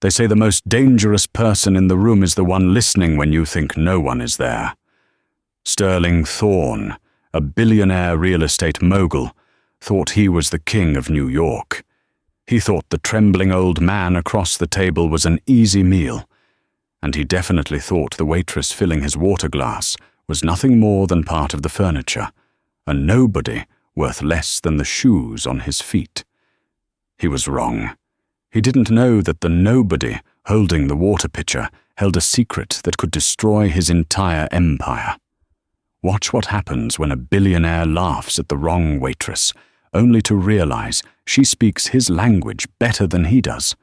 They say the most dangerous person in the room is the one listening when you think no one is there. Sterling Thorne, a billionaire real estate mogul, thought he was the king of New York. He thought the trembling old man across the table was an easy meal, and he definitely thought the waitress filling his water glass was nothing more than part of the furniture, a nobody worth less than the shoes on his feet. He was wrong. He didn't know that the nobody holding the water pitcher held a secret that could destroy his entire empire. Watch what happens when a billionaire laughs at the wrong waitress, only to realize she speaks his language better than he does.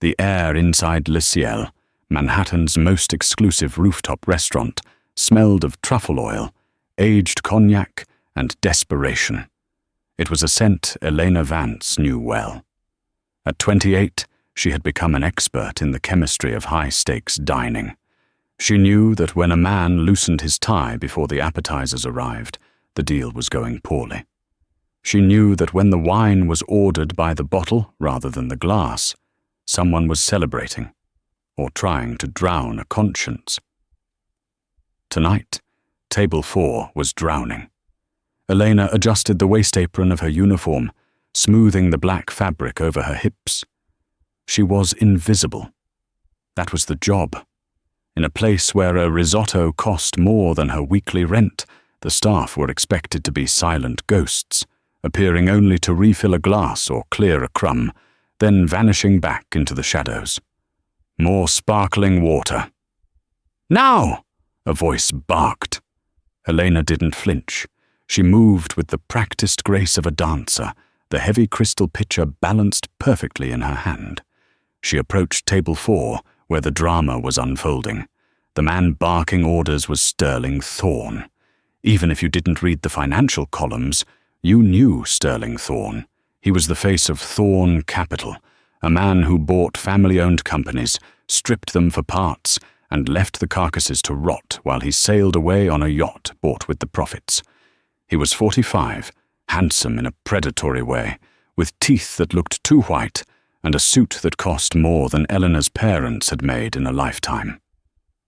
The air inside Le Ciel, Manhattan's most exclusive rooftop restaurant, smelled of truffle oil, aged cognac, and desperation. It was a scent Elena Vance knew well. At 28, she had become an expert in the chemistry of high-stakes dining. She knew that when a man loosened his tie before the appetizers arrived, the deal was going poorly. She knew that when the wine was ordered by the bottle rather than the glass, someone was celebrating, or trying to drown a conscience. Tonight, table 4 was drowning. Elena adjusted the waist apron of her uniform, smoothing the black fabric over her hips. She was invisible. That was the job. In a place where a risotto cost more than her weekly rent, the staff were expected to be silent ghosts, appearing only to refill a glass or clear a crumb, then vanishing back into the shadows. More sparkling water. "Now!" a voice barked. Elena didn't flinch. She moved with the practiced grace of a dancer, the heavy crystal pitcher balanced perfectly in her hand. She approached table 4, where the drama was unfolding. The man barking orders was Sterling Thorne. Even if you didn't read the financial columns, you knew Sterling Thorne. He was the face of Thorne Capital, a man who bought family-owned companies, stripped them for parts, and left the carcasses to rot while he sailed away on a yacht bought with the profits. He was 45, handsome in a predatory way, with teeth that looked too white, and a suit that cost more than Eleanor's parents had made in a lifetime.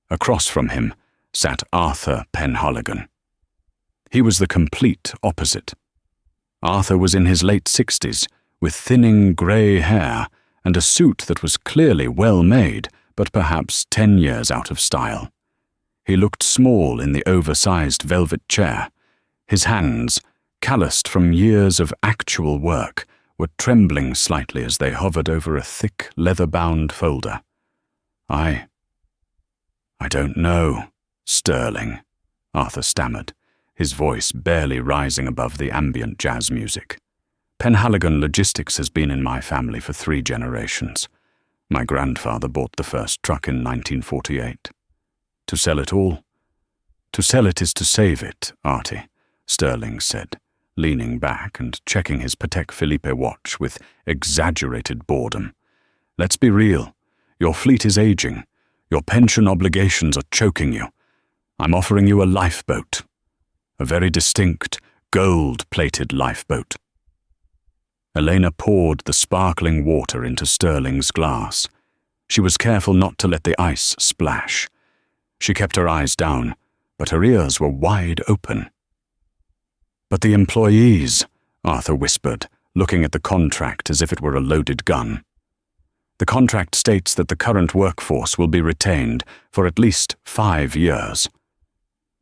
Across from him sat Arthur Penhaligon. He was the complete opposite. Arthur was in his late 60s, with thinning grey hair and a suit that was clearly well made, but perhaps 10 years out of style. He looked small in the oversized velvet chair. His hands, calloused from years of actual work, were trembling slightly as they hovered over a thick, leather-bound folder. I don't know, Sterling," Arthur stammered, his voice barely rising above the ambient jazz music. "Penhaligon Logistics has been in my family for 3 generations. My grandfather bought the first truck in 1948. To sell it all? To sell it is to save it, Artie," Sterling said, leaning back and checking his Patek Philippe watch with exaggerated boredom. "Let's be real. Your fleet is aging. Your pension obligations are choking you. I'm offering you a lifeboat. A very distinct, gold-plated lifeboat." Elena poured the sparkling water into Sterling's glass. She was careful not to let the ice splash. She kept her eyes down, but her ears were wide open. "But the employees," Arthur whispered, looking at the contract as if it were a loaded gun. "The contract states that the current workforce will be retained for at least 5 years.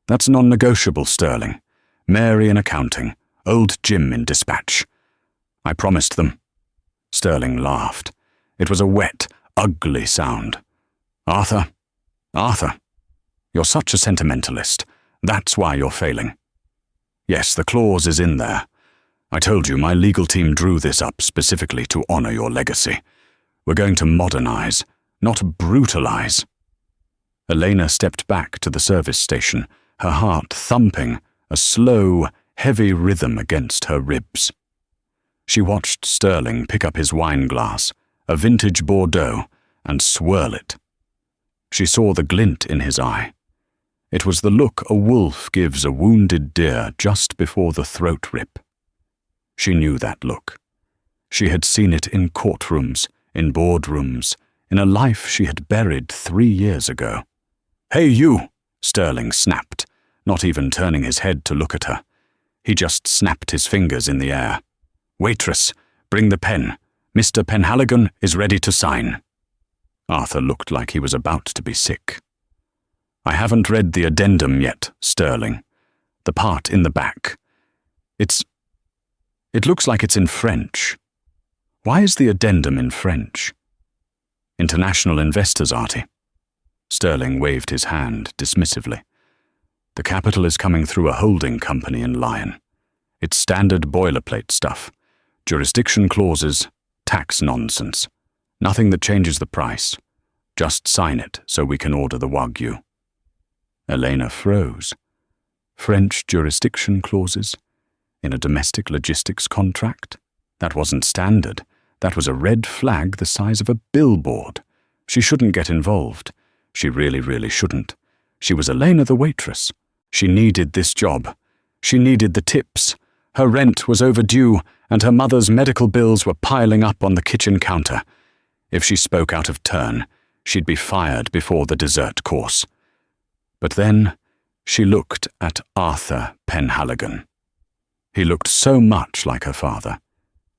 That's non-negotiable, Sterling. Mary in accounting, old Jim in dispatch. I promised them." Sterling laughed. It was a wet, ugly sound. Arthur, you're such a sentimentalist. That's why you're failing." "Yes, the clause is in there. I told you my legal team drew this up specifically to honor your legacy. We're going to modernize, not brutalize." Elena stepped back to the service station, her heart thumping, a slow, heavy rhythm against her ribs. She watched Sterling pick up his wine glass, a vintage Bordeaux, and swirl it. She saw the glint in his eye. It was the look a wolf gives a wounded deer just before the throat rip. She knew that look. She had seen it in courtrooms, in boardrooms, in a life she had buried 3 years ago. "Hey, you!" Sterling snapped, not even turning his head to look at her. He just snapped his fingers in the air. "Waitress, bring the pen. Mr. Penhaligon is ready to sign." Arthur looked like he was about to be sick. "I haven't read the addendum yet, Sterling. The part in the back. It looks like it's in French. Why is the addendum in French?" "International investors, Artie." Sterling waved his hand dismissively. "The capital is coming through a holding company in Lyon. It's standard boilerplate stuff. Jurisdiction clauses, tax nonsense. Nothing that changes the price. Just sign it so we can order the Wagyu." Elena froze. French jurisdiction clauses? In a domestic logistics contract? That wasn't standard. That was a red flag the size of a billboard. She shouldn't get involved. She really, really shouldn't. She was Elena the waitress. She needed this job. She needed the tips. Her rent was overdue, and her mother's medical bills were piling up on the kitchen counter. If she spoke out of turn, she'd be fired before the dessert course. But then she looked at Arthur Penhaligon. He looked so much like her father.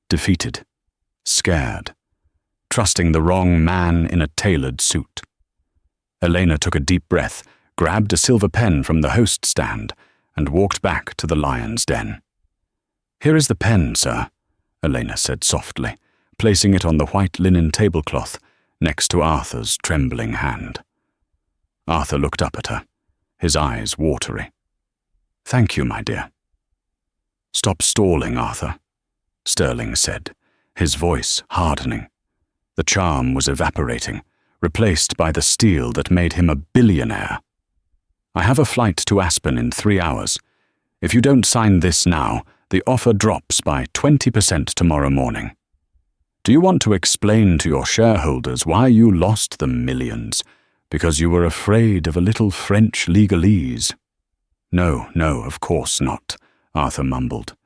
Defeated. Scared. Trusting the wrong man in a tailored suit. Elena took a deep breath, grabbed a silver pen from the host stand, and walked back to the lion's den. "Here is the pen, sir," Elena said softly, placing it on the white linen tablecloth next to Arthur's trembling hand. Arthur looked up at her, his eyes watery. "Thank you, my dear." "Stop stalling, Arthur," Sterling said, his voice hardening. The charm was evaporating, replaced by the steel that made him a billionaire. "I have a flight to Aspen in 3 hours. If you don't sign this now, the offer drops by 20% tomorrow morning. Do you want to explain to your shareholders why you lost them millions? Because you were afraid of a little French legalese?" No, of course not," Arthur mumbled.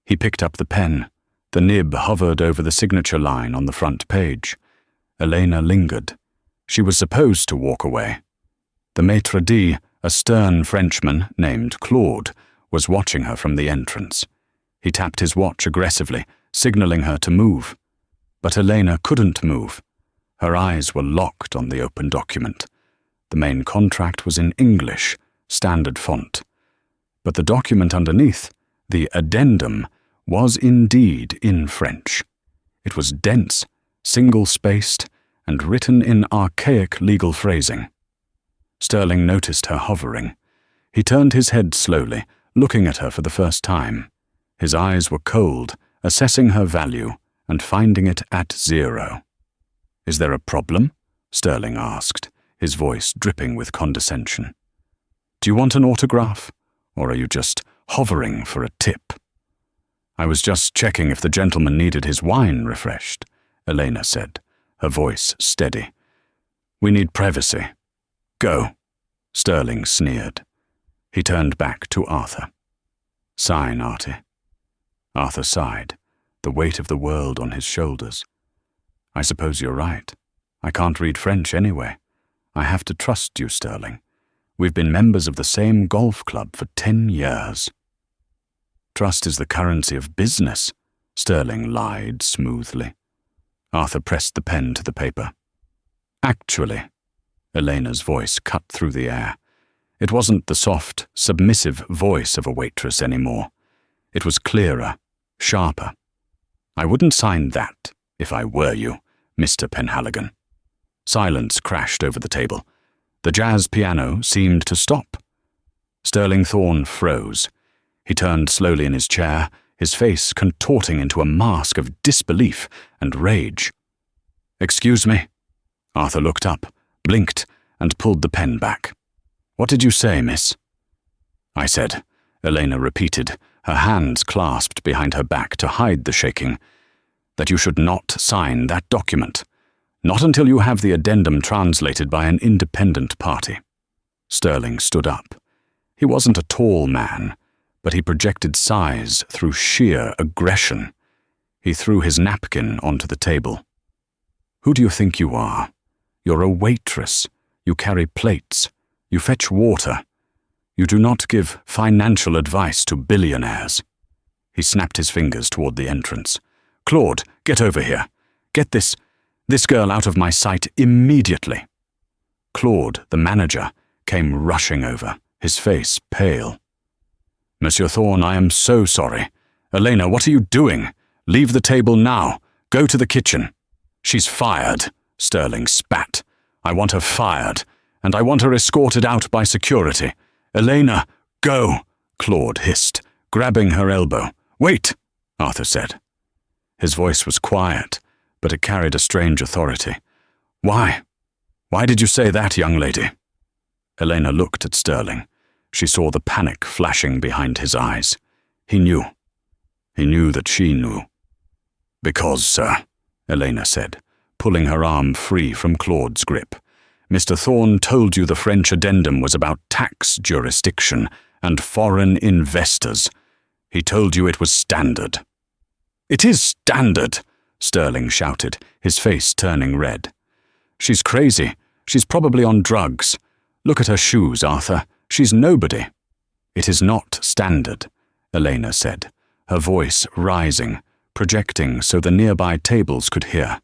He picked up the pen. The nib hovered over the signature line on the front page. Elena lingered. She was supposed to walk away. The maitre d', a stern Frenchman named Claude, was watching her from the entrance. He tapped his watch aggressively, signaling her to move. But Elena couldn't move. Her eyes were locked on the open document. The main contract was in English, standard font. But the document underneath, the addendum, was indeed in French. It was dense, single-spaced, and written in archaic legal phrasing. Sterling noticed her hovering. He turned his head slowly, looking at her for the first time. His eyes were cold, assessing her value and finding it at 0. "Is there a problem?" Sterling asked, his voice dripping with condescension. "Do you want an autograph, or are you just hovering for a tip?" "I was just checking if the gentleman needed his wine refreshed," Elena said, her voice steady. "We need privacy. Go," Sterling sneered. He turned back to Arthur. "Sign, Artie." Arthur sighed, the weight of the world on his shoulders. "I suppose you're right. I can't read French anyway. I have to trust you, Sterling. We've been members of the same golf club for 10 years. "Trust is the currency of business," Sterling lied smoothly. Arthur pressed the pen to the paper. "Actually," Elena's voice cut through the air. It wasn't the soft, submissive voice of a waitress anymore. It was clearer, sharper. "I wouldn't sign that, if I were you, Mr. Penhaligon." Silence crashed over the table. The jazz piano seemed to stop. Sterling Thorne froze. He turned slowly in his chair, his face contorting into a mask of disbelief and rage. "Excuse me?" Arthur looked up, blinked, and pulled the pen back. "What did you say, miss?" "I said," Elena repeated, her hands clasped behind her back to hide the shaking, "that you should not sign that document. Not until you have the addendum translated by an independent party." Sterling stood up. He wasn't a tall man, but he projected size through sheer aggression. He threw his napkin onto the table. "Who do you think you are?" You're a waitress. You carry plates. You fetch water. You do not give financial advice to billionaires." He snapped his fingers toward the entrance. "Claude, get over here. Get this girl out of my sight immediately." Claude, the manager, came rushing over, his face pale. "Monsieur Thorne, I am so sorry. Elena, what are you doing? Leave the table now. Go to the kitchen." "She's fired," Sterling spat. "I want her fired, and I want her escorted out by security. Elena, go," Claude hissed, grabbing her elbow. "Wait," Arthur said. His voice was quiet, but it carried a strange authority. "Why? Why did you say that, young lady?" Elena looked at Sterling. She saw the panic flashing behind his eyes. He knew. He knew that she knew. "Because, sir," Elena said, pulling her arm free from Claude's grip, "Mr. Thorne told you the French addendum was about tax jurisdiction and foreign investors. He told you it was standard." "It is standard," Sterling shouted, his face turning red. "She's crazy. She's probably on drugs. Look at her shoes, Arthur. She's nobody." "It is not standard," Elena said, her voice rising, projecting so the nearby tables could hear.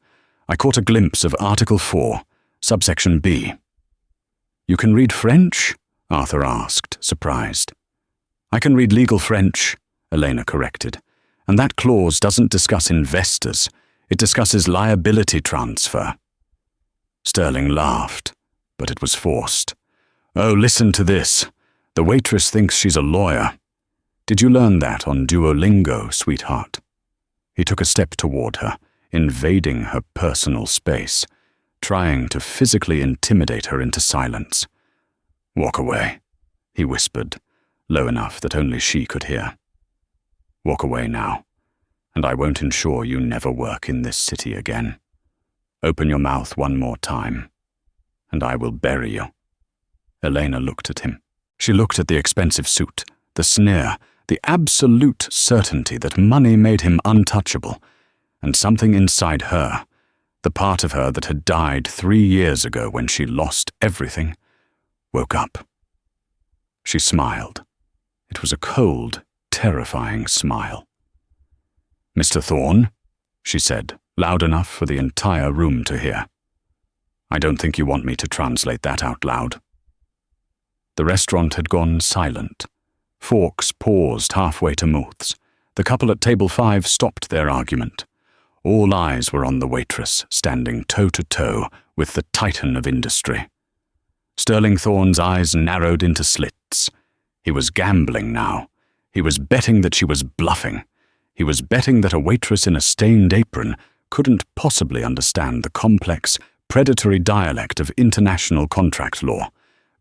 "I caught a glimpse of Article 4, subsection B." "You can read French?" Arthur asked, surprised. "I can read legal French," Elena corrected. "And that clause doesn't discuss investors. It discusses liability transfer." Sterling laughed, but it was forced. "Oh, listen to this. The waitress thinks she's a lawyer. Did you learn that on Duolingo, sweetheart?" He took a step toward her, invading her personal space, trying to physically intimidate her into silence. "Walk away," he whispered, low enough that only she could hear. "Walk away now, and I won't ensure you never work in this city again. Open your mouth one more time, and I will bury you." Elena looked at him. She looked at the expensive suit, the sneer, the absolute certainty that money made him untouchable, and something inside her, the part of her that had died 3 years ago when she lost everything, woke up. She smiled. It was a cold, terrifying smile. "Mr. Thorne," she said, loud enough for the entire room to hear. "I don't think you want me to translate that out loud." The restaurant had gone silent. Forks paused halfway to mouths. The couple at table 5 stopped their argument. All eyes were on the waitress, standing toe-to-toe with the titan of industry. Sterling Thorne's eyes narrowed into slits. He was gambling now. He was betting that she was bluffing. He was betting that a waitress in a stained apron couldn't possibly understand the complex, predatory dialect of international contract law.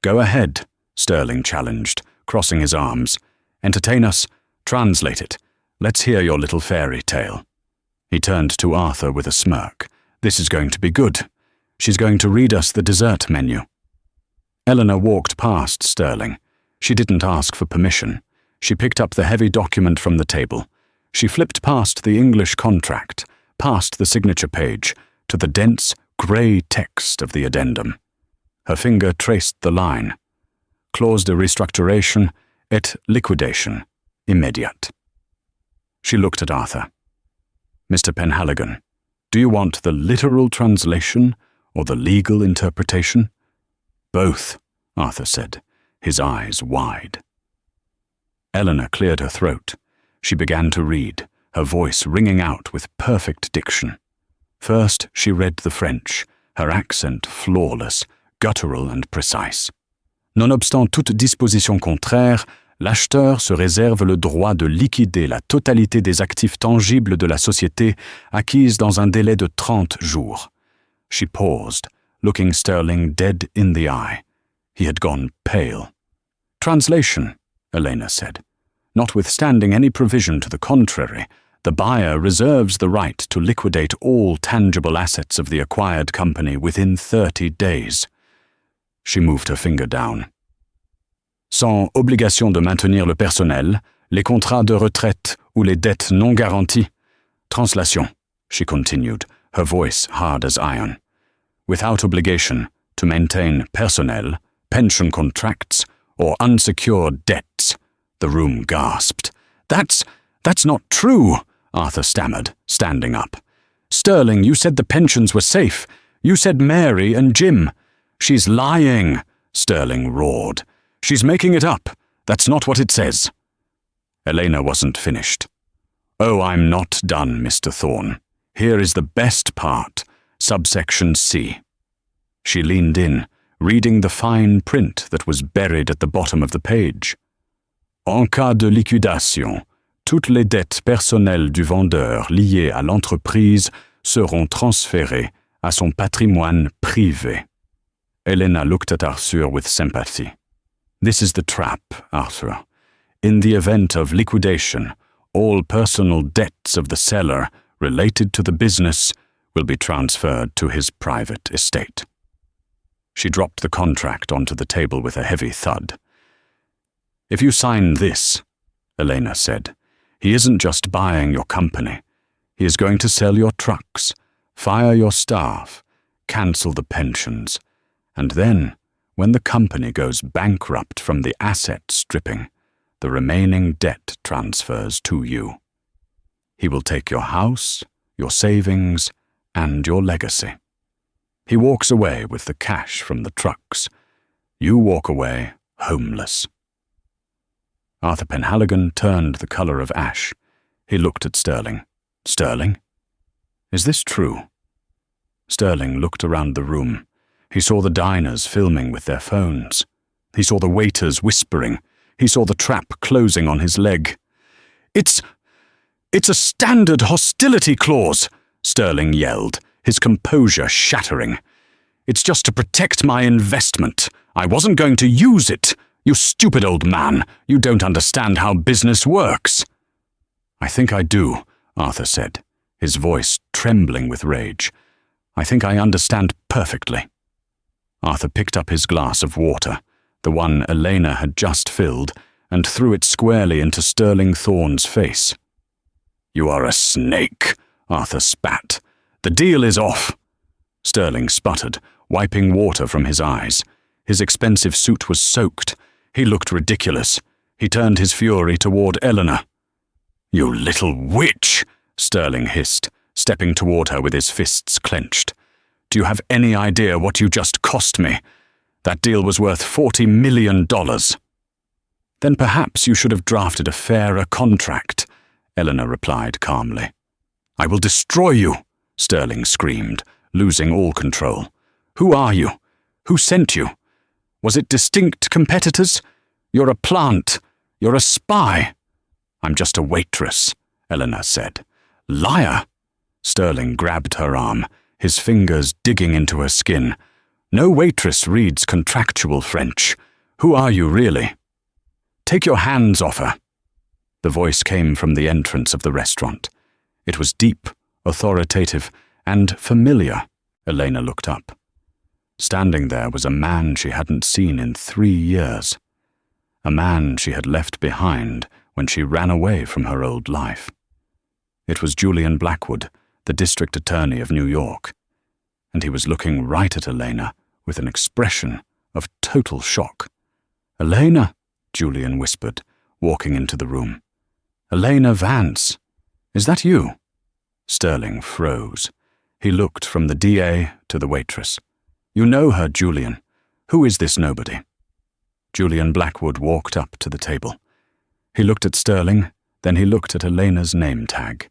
"Go ahead," Sterling challenged, crossing his arms. "Entertain us. Translate it. Let's hear your little fairy tale." He turned to Arthur with a smirk. "This is going to be good. She's going to read us the dessert menu." Eleanor walked past Sterling. She didn't ask for permission. She picked up the heavy document from the table. She flipped past the English contract, past the signature page, to the dense, grey text of the addendum. Her finger traced the line. Clause de restructuration et liquidation, immédiate. She looked at Arthur. "Mr. Penhaligon, do you want the literal translation or the legal interpretation?" "Both," Arthur said, his eyes wide. Eleanor cleared her throat. She began to read, her voice ringing out with perfect diction. First, she read the French, her accent flawless, guttural and precise. "Nonobstant toute disposition contraire, l'acheteur se réserve le droit de liquider la totalité des actifs tangibles de la société acquise dans un délai de 30 jours. She paused, looking Sterling dead in the eye. He had gone pale. "Translation," Elena said. "Notwithstanding any provision to the contrary, the buyer reserves the right to liquidate all tangible assets of the acquired company within 30 days. She moved her finger down. "Sans obligation de maintenir le personnel, les contrats de retraite ou les dettes non garanties. Translation," she continued, her voice hard as iron. without obligation to maintain personnel, pension contracts, or unsecured debts. The room gasped. That's not true, Arthur stammered, standing up. Sterling, you said the pensions were safe. You said Mary and Jim. She's lying, Sterling roared. She's making it up. That's not what it says. Elena wasn't finished. Oh, I'm not done, Mr. Thorne. Here is the best part, subsection C. She leaned in, reading the fine print that was buried at the bottom of the page. En cas de liquidation, toutes les dettes personnelles du vendeur liées à l'entreprise seront transférées à son patrimoine privé. Elena looked at Arthur with sympathy. This is the trap, Arthur. In the event of liquidation, all personal debts of the seller related to the business will be transferred to his private estate. She dropped the contract onto the table with a heavy thud. If you sign this, Elena said, he isn't just buying your company. He is going to sell your trucks, fire your staff, cancel the pensions, and then, when the company goes bankrupt from the asset stripping, the remaining debt transfers to you. He will take your house, your savings, and your legacy. He walks away with the cash from the trucks. You walk away homeless. Arthur Penhaligon turned the colour of ash. He looked at Sterling. Sterling? Is this true? Sterling looked around the room. He saw the diners filming with their phones. He saw the waiters whispering. He saw the trap closing on his leg. It's a standard hostility clause, Sterling yelled, his composure shattering. It's just to protect my investment. I wasn't going to use it. You stupid old man. You don't understand how business works. I think I do, Arthur said, his voice trembling with rage. I think I understand perfectly. Arthur picked up his glass of water, the one Elena had just filled, and threw it squarely into Sterling Thorne's face. You are a snake, Arthur spat. The deal is off. Sterling sputtered, wiping water from his eyes. His expensive suit was soaked. He looked ridiculous. He turned his fury toward Elena. You little witch, Sterling hissed, stepping toward her with his fists clenched. Do you have any idea what you just cost me? That deal was worth $40 million. Then perhaps you should have drafted a fairer contract, Elena replied calmly. I will destroy you, Sterling screamed, losing all control. Who are you? Who sent you? Was it distinct competitors? You're a plant. You're a spy. I'm just a waitress, Elena said. Liar! Sterling grabbed her arm, his fingers digging into her skin. No waitress reads contractual French. Who are you, really? Take your hands off her. The voice came from the entrance of the restaurant. It was deep, authoritative, and familiar. Elena looked up. Standing there was a man she hadn't seen in 3 years. A man she had left behind when she ran away from her old life. It was Julian Blackwood, the district attorney of New York, and he was looking right at Elena with an expression of total shock. Elena, Julian whispered, walking into the room. Elena Vance, is that you? Sterling froze. He looked from the DA to the waitress. You know her, Julian. Who is this nobody? Julian Blackwood walked up to the table. He looked at Sterling, then he looked at Elena's name tag.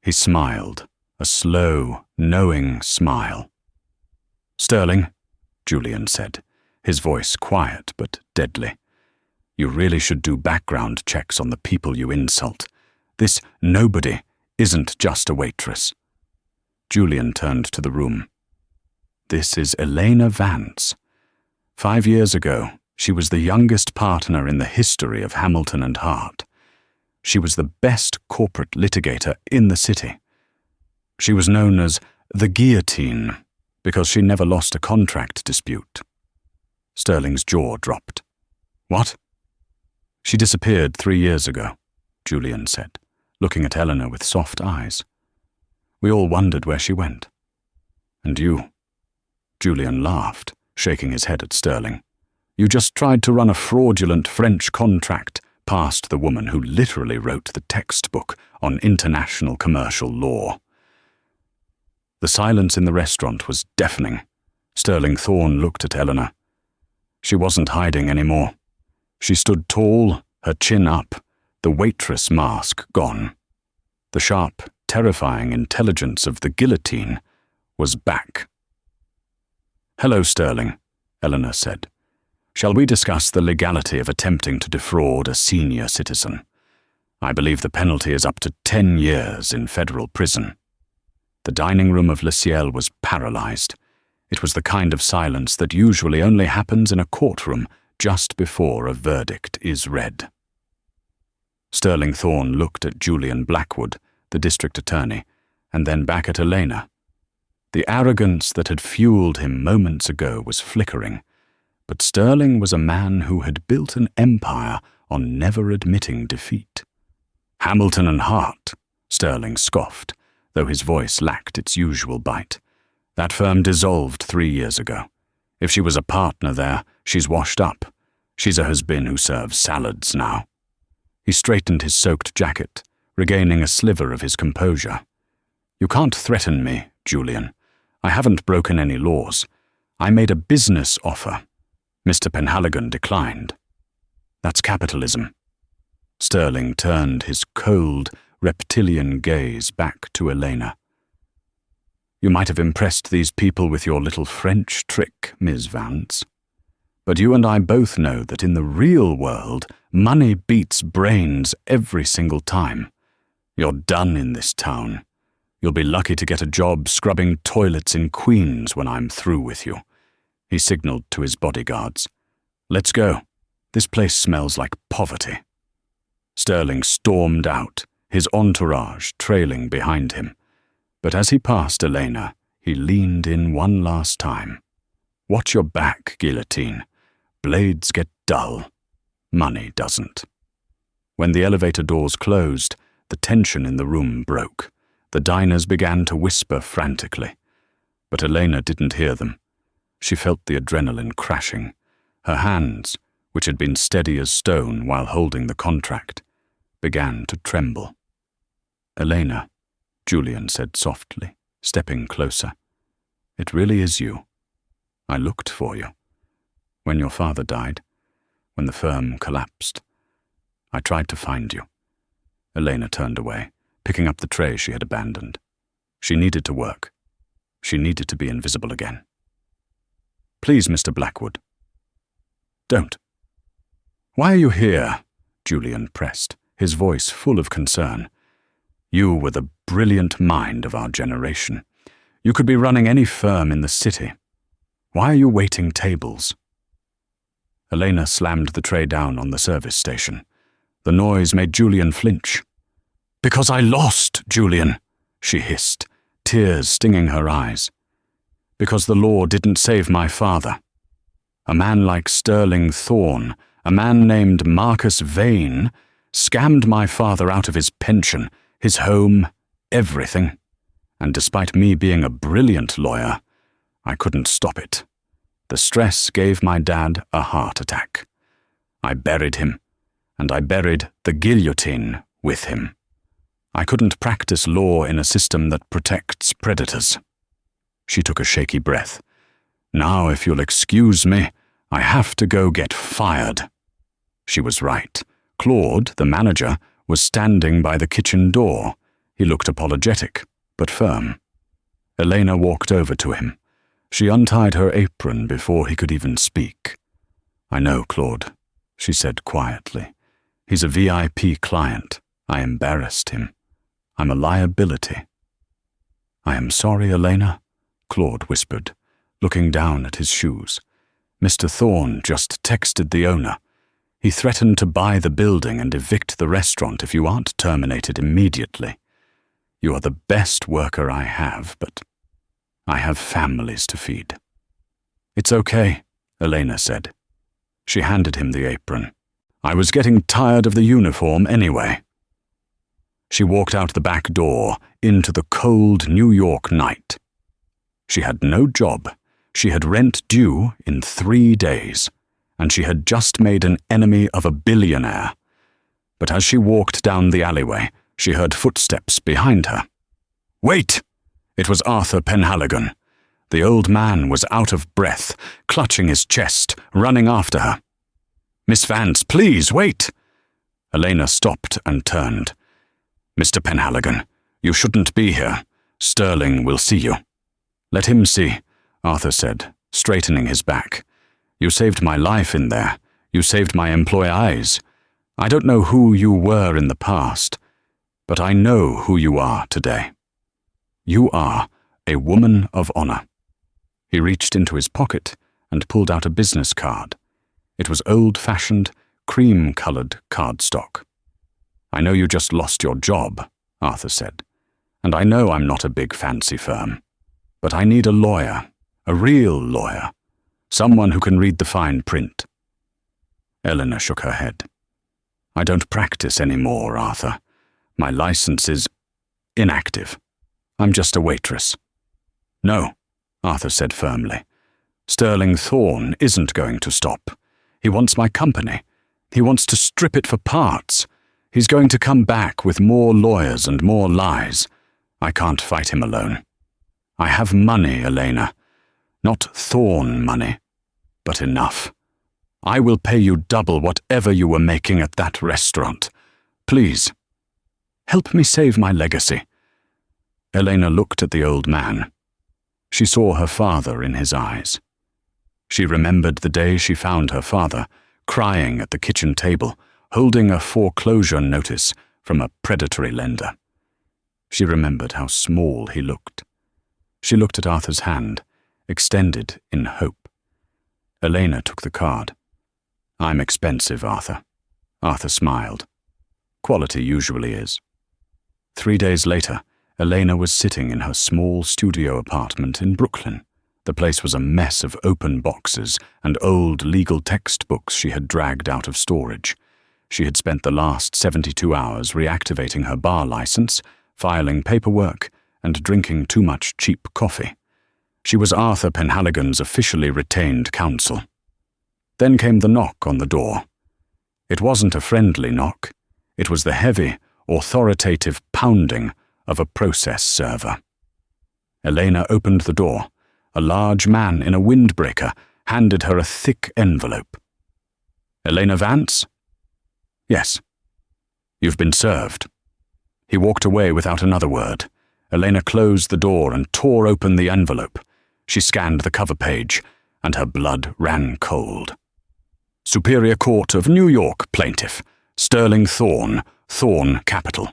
He smiled, a slow, knowing smile. Sterling, Julian said, his voice quiet but deadly. You really should do background checks on the people you insult. This nobody isn't just a waitress. Julian turned to the room. This is Elena Vance. 5 years ago, she was the youngest partner in the history of Hamilton and Hart. She was the best corporate litigator in the city. She was known as the Guillotine because she never lost a contract dispute. Sterling's jaw dropped. What? She disappeared 3 years ago, Julian said, looking at Elena with soft eyes. We all wondered where she went. And you. Julian laughed, shaking his head at Sterling. "You just tried to run a fraudulent French contract past the woman who literally wrote the textbook on international commercial law." The silence in the restaurant was deafening. Sterling Thorne looked at Eleanor. She wasn't hiding anymore. She stood tall, her chin up, the waitress mask gone. The sharp, terrifying intelligence of the guillotine was back. "Hello, Sterling," Eleanor said. "Shall we discuss the legality of attempting to defraud a senior citizen? I believe the penalty is up to 10 years in federal prison." The dining room of Le Ciel was paralyzed. It was the kind of silence that usually only happens in a courtroom just before a verdict is read. Sterling Thorne looked at Julian Blackwood, the district attorney, and then back at Elena. The arrogance that had fueled him moments ago was flickering, but Sterling was a man who had built an empire on never admitting defeat. "Hamilton and Hart," Sterling scoffed, though his voice lacked its usual bite. "That firm dissolved 3 years ago. If she was a partner there, she's washed up. She's a has-been who serves salads now." He straightened his soaked jacket, regaining a sliver of his composure. "You can't threaten me, Julian. I haven't broken any laws. I made a business offer. Mr. Penhaligon declined. That's capitalism." Sterling turned his cold, reptilian gaze back to Elena. "You might have impressed these people with your little French trick, Ms. Vance. But you and I both know that in the real world, money beats brains every single time. You're done in this town. You'll be lucky to get a job scrubbing toilets in Queens when I'm through with you." He signaled to his bodyguards. "Let's go. This place smells like poverty." Sterling stormed out, his entourage trailing behind him. But as he passed Elena, he leaned in one last time. "Watch your back, Guillotine. Blades get dull. Money doesn't." When the elevator doors closed, the tension in the room broke. The diners began to whisper frantically. But Elena didn't hear them. She felt the adrenaline crashing. Her hands, which had been steady as stone while holding the contract, began to tremble. "Elena," Julian said softly, stepping closer. "It really is you. I looked for you. When your father died, when the firm collapsed, I tried to find you." Elena turned away, picking up the tray she had abandoned. She needed to work. She needed to be invisible again. "Please, Mr. Blackwood." "Don't." "Why are you here?" Julian pressed, his voice full of concern. "You were the brilliant mind of our generation. You could be running any firm in the city. Why are you waiting tables?" Elena slammed the tray down on the service station. The noise made Julian flinch. "Because I lost, Julian," she hissed, tears stinging her eyes. "Because the law didn't save my father. A man like Sterling Thorne, a man named Marcus Vane, scammed my father out of his pension, his home, everything. And despite me being a brilliant lawyer, I couldn't stop it. The stress gave my dad a heart attack. I buried him, and I buried the guillotine with him. I couldn't practice law in a system that protects predators." She took a shaky breath. "Now, if you'll excuse me, I have to go get fired." She was right. Claude, the manager, was standing by the kitchen door. He looked apologetic, but firm. Elena walked over to him. She untied her apron before he could even speak. "I know, Claude," she said quietly. "He's a VIP client. I embarrassed him. I'm a liability." "I am sorry, Elena," Claude whispered, looking down at his shoes. "Mr. Thorne just texted the owner. He threatened to buy the building and evict the restaurant if you aren't terminated immediately. You are the best worker I have, but I have families to feed." "It's okay," Elena said. She handed him the apron. "I was getting tired of the uniform anyway." She walked out the back door into the cold New York night. She had no job, She had rent due in 3 days, and she had just made an enemy of a billionaire. But as she walked down the alleyway, she heard footsteps behind her. "Wait!" It was Arthur Penhaligon. The old man was out of breath, clutching his chest, running after her. "Miss Vance, please, wait!" Elena stopped and turned. "Mr. Penhaligon, you shouldn't be here. Sterling will see you." "Let him see," Arthur said, straightening his back. "You saved my life in there. You saved my employees. I don't know who you were in the past, but I know who you are today. You are a woman of honor." He reached into his pocket and pulled out a business card. It was old-fashioned, cream-colored cardstock. "I know you just lost your job," Arthur said, "and I know I'm not a big fancy firm, but I need a lawyer, a real lawyer, someone who can read the fine print." Elena shook her head. "I don't practice anymore, Arthur. My license is inactive. I'm just a waitress." "No," Arthur said firmly. "Sterling Thorne isn't going to stop. He wants my company. He wants to strip it for parts. He's going to come back with more lawyers and more lies. I can't fight him alone. I have money, Elena. Not Thorne money, but enough. I will pay you double whatever you were making at that restaurant. Please, help me save my legacy." Elena looked at the old man. She saw her father in his eyes. She remembered the day she found her father, crying at the kitchen table, holding a foreclosure notice from a predatory lender. She remembered how small he looked. She looked at Arthur's hand, extended in hope. Elena took the card. "I'm expensive, Arthur." Arthur smiled. "Quality usually is." 3 days later, Elena was sitting in her small studio apartment in Brooklyn. The place was a mess of open boxes and old legal textbooks she had dragged out of storage. She had spent the last 72 hours reactivating her bar license, filing paperwork, and drinking too much cheap coffee. She was Arthur Penhaligon's officially retained counsel. Then came the knock on the door. It wasn't a friendly knock. It was the heavy, authoritative pounding of a process server. Elena opened the door. A large man in a windbreaker handed her a thick envelope. "Elena Vance?" "Yes." "You've been served." He walked away without another word. Elena closed the door and tore open the envelope. She scanned the cover page, and her blood ran cold. "Superior Court of New York Plaintiff, Sterling Thorne, Thorne Capital.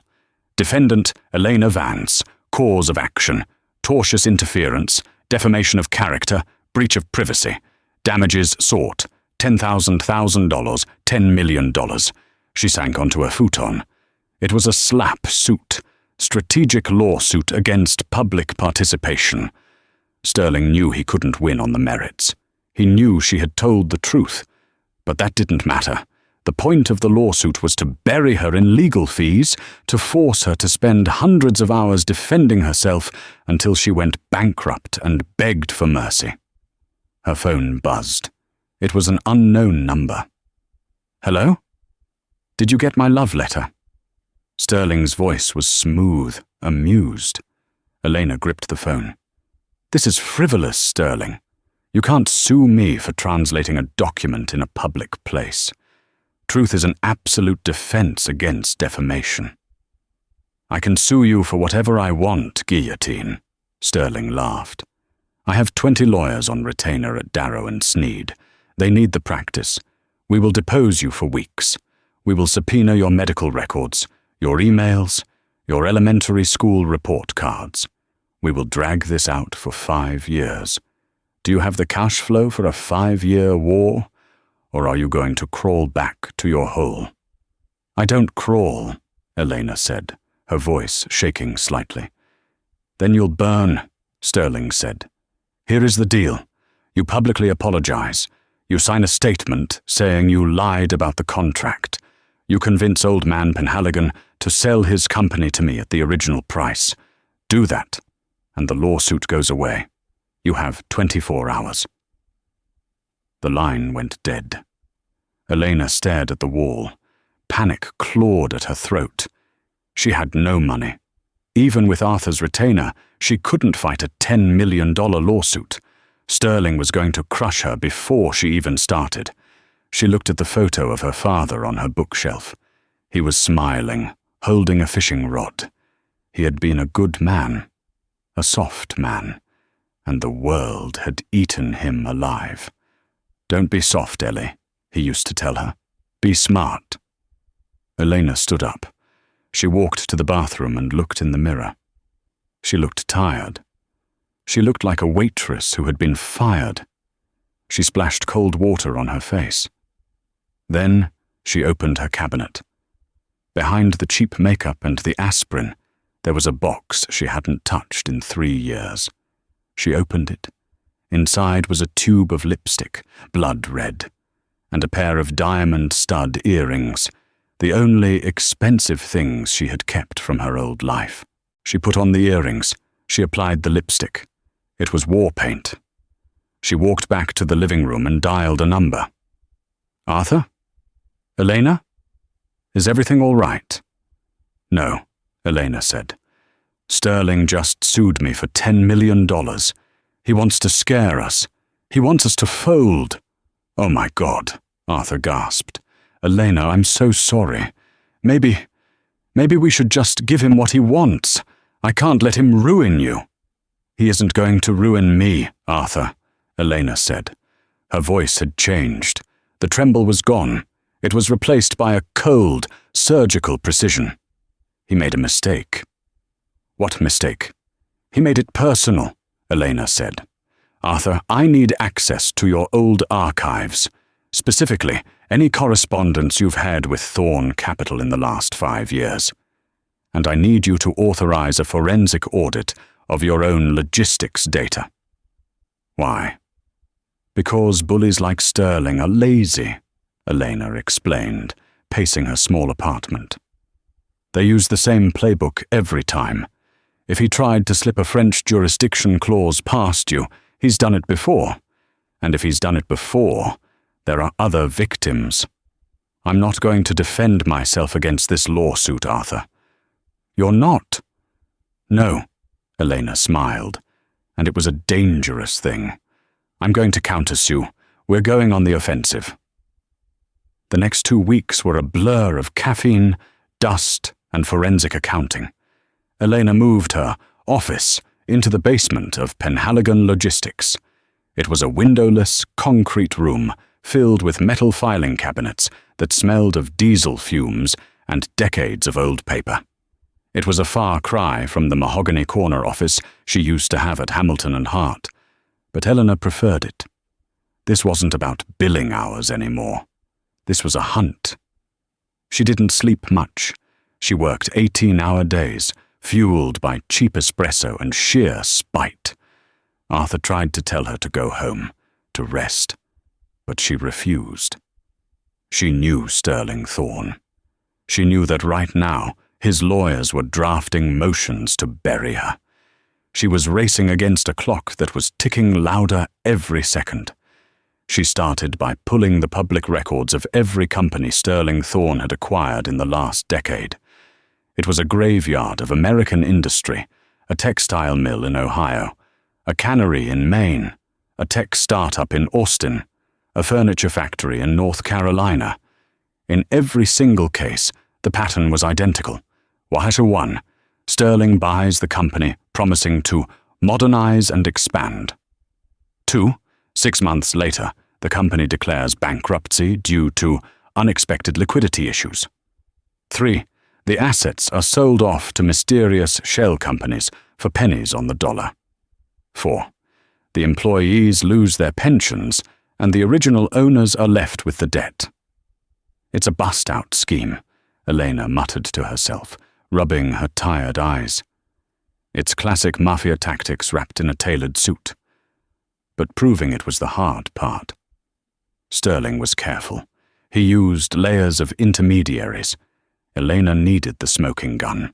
Defendant Elena Vance, cause of action, tortious interference, defamation of character, breach of privacy, damages sought, $10,000, $10 million. She sank onto a futon. It was a slap suit, strategic lawsuit against public participation. Sterling knew he couldn't win on the merits. He knew she had told the truth, but that didn't matter. The point of the lawsuit was to bury her in legal fees, to force her to spend hundreds of hours defending herself until she went bankrupt and begged for mercy. Her phone buzzed. It was an unknown number. "Hello? Did you get my love letter?" Sterling's voice was smooth, amused. Elena gripped the phone. "This is frivolous, Sterling. You can't sue me for translating a document in a public place. Truth is an absolute defense against defamation." "I can sue you for whatever I want, Guillotine," Sterling laughed. "I have 20 lawyers on retainer at Darrow and Sneed. They need the practice. We will depose you for weeks. We will subpoena your medical records, your emails, your elementary school report cards. We will drag this out for 5 years. Do you have the cash flow for a 5-year war? Or are you going to crawl back to your hole?" "I don't crawl," Elena said, her voice shaking slightly. "Then you'll burn," Sterling said. "Here is the deal. You publicly apologize. You sign a statement saying you lied about the contract. You convince old man Penhaligon to sell his company to me at the original price. Do that, and the lawsuit goes away. You have 24 hours. The line went dead. Elena stared at the wall. Panic clawed at her throat. She had no money. Even with Arthur's retainer, she couldn't fight a $10 million lawsuit. Sterling was going to crush her before she even started. She looked at the photo of her father on her bookshelf. He was smiling, holding a fishing rod. He had been a good man, a soft man, and the world had eaten him alive. "Don't be soft, Ellie," he used to tell her. "Be smart." Elena stood up. She walked to the bathroom and looked in the mirror. She looked tired. She looked like a waitress who had been fired. She splashed cold water on her face. Then she opened her cabinet. Behind the cheap makeup and the aspirin, there was a box she hadn't touched in 3 years. She opened it. Inside was a tube of lipstick, blood red, and a pair of diamond stud earrings, the only expensive things she had kept from her old life. She put on the earrings. She applied the lipstick. It was war paint. She walked back to the living room and dialed a number. "Arthur? Elena? Is everything all right?" "No," Elena said. "Sterling just sued me for $10 million. He wants to scare us. He wants us to fold." "Oh my God," Arthur gasped. "Elena, I'm so sorry. Maybe we should just give him what he wants. I can't let him ruin you." "He isn't going to ruin me, Arthur," Elena said. Her voice had changed. The tremble was gone. It was replaced by a cold, surgical precision. "He made a mistake." "What mistake?" "He made it personal," Elena said. "Arthur, I need access to your old archives. Specifically, any correspondence you've had with Thorne Capital in the last 5 years. And I need you to authorize a forensic audit of your own logistics data." "Why?" "Because bullies like Sterling are lazy," Elena explained, pacing her small apartment. "They use the same playbook every time. If he tried to slip a French jurisdiction clause past you, he's done it before. And if he's done it before, there are other victims. I'm not going to defend myself against this lawsuit, Arthur." "You're not?" "No," Elena smiled, and it was a dangerous thing. "I'm going to countersue. We're going on the offensive." The next 2 weeks were a blur of caffeine, dust, and forensic accounting. Elena moved her office into the basement of Penhaligon Logistics. It was a windowless, concrete room filled with metal filing cabinets that smelled of diesel fumes and decades of old paper. It was a far cry from the mahogany corner office she used to have at Hamilton and Hart, but Eleanor preferred it. This wasn't about billing hours anymore. This was a hunt. She didn't sleep much. She worked 18-hour days, fueled by cheap espresso and sheer spite. Arthur tried to tell her to go home, to rest, but she refused. She knew Sterling Thorne. She knew that right now his lawyers were drafting motions to bury her. She was racing against a clock that was ticking louder every second. She started by pulling the public records of every company Sterling Thorne had acquired in the last decade. It was a graveyard of American industry, a textile mill in Ohio, a cannery in Maine, a tech startup in Austin, a furniture factory in North Carolina. In every single case, the pattern was identical. Wahesha 1, Sterling buys the company, promising to modernize and expand. 2, 6 months later, the company declares bankruptcy due to unexpected liquidity issues. 3, the assets are sold off to mysterious shell companies for pennies on the dollar. 4, the employees lose their pensions and the original owners are left with the debt. "It's a bust-out scheme," Elena muttered to herself, rubbing her tired eyes. "It's classic mafia tactics wrapped in a tailored suit." But proving it was the hard part. Sterling was careful. He used layers of intermediaries. Elena needed the smoking gun.